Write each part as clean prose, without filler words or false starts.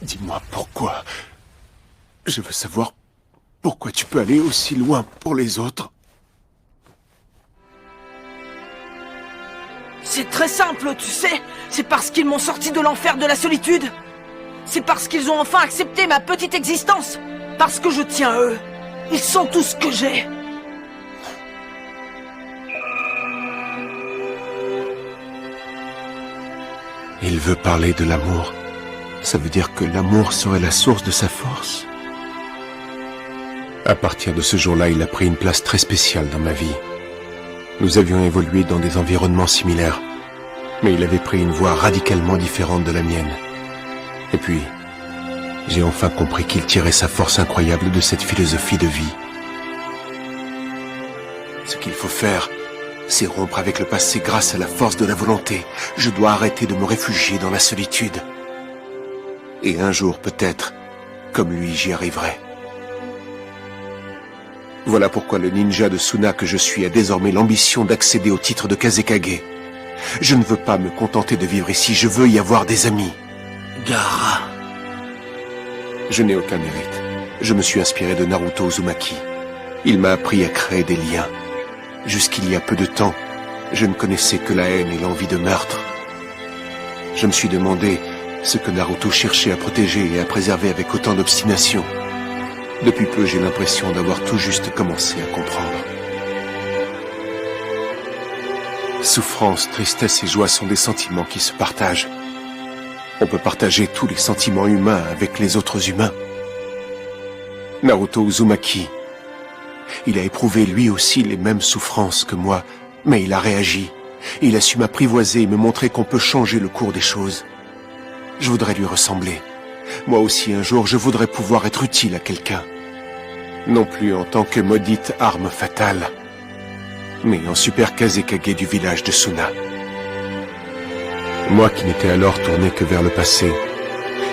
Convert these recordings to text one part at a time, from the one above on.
Dis-moi pourquoi. Je veux savoir pourquoi tu peux aller aussi loin pour les autres. C'est très simple, tu sais. C'est parce qu'ils m'ont sorti de l'enfer de la solitude. C'est parce qu'ils ont enfin accepté ma petite existence. Parce que je tiens à eux. Ils sont tout ce que j'ai. Il veut parler de l'amour. Ça veut dire que l'amour serait la source de sa force. À partir de ce jour-là, il a pris une place très spéciale dans ma vie. Nous avions évolué dans des environnements similaires, mais il avait pris une voie radicalement différente de la mienne. Et puis, j'ai enfin compris qu'il tirait sa force incroyable de cette philosophie de vie. Ce qu'il faut faire, c'est rompre avec le passé grâce à la force de la volonté. Je dois arrêter de me réfugier dans la solitude. Et un jour, peut-être, comme lui, j'y arriverai. Voilà pourquoi le ninja de Suna que je suis a désormais l'ambition d'accéder au titre de Kazekage. Je ne veux pas me contenter de vivre ici, je veux y avoir des amis. Gaara. Je n'ai aucun mérite. Je me suis inspiré de Naruto Uzumaki. Il m'a appris à créer des liens. Jusqu'il y a peu de temps, je ne connaissais que la haine et l'envie de meurtre. Je me suis demandé ce que Naruto cherchait à protéger et à préserver avec autant d'obstination. Depuis peu, j'ai l'impression d'avoir tout juste commencé à comprendre. Souffrance, tristesse et joie sont des sentiments qui se partagent. On peut partager tous les sentiments humains avec les autres humains. Naruto Uzumaki, il a éprouvé lui aussi les mêmes souffrances que moi, mais il a réagi. Il a su m'apprivoiser et me montrer qu'on peut changer le cours des choses. Je voudrais lui ressembler. Moi aussi, un jour, je voudrais pouvoir être utile à quelqu'un. Non plus en tant que maudite arme fatale, mais en super Kazekage du village de Suna. Moi qui n'étais alors tourné que vers le passé,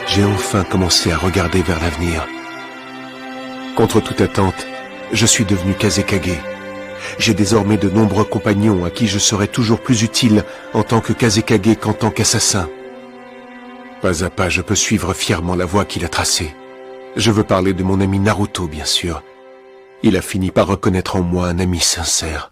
j'ai enfin commencé à regarder vers l'avenir. Contre toute attente, je suis devenu Kazekage. J'ai désormais de nombreux compagnons à qui je serai toujours plus utile en tant que Kazekage qu'en tant qu'assassin. Pas à pas, je peux suivre fièrement la voie qu'il a tracée. Je veux parler de mon ami Naruto, bien sûr. Il a fini par reconnaître en moi un ami sincère.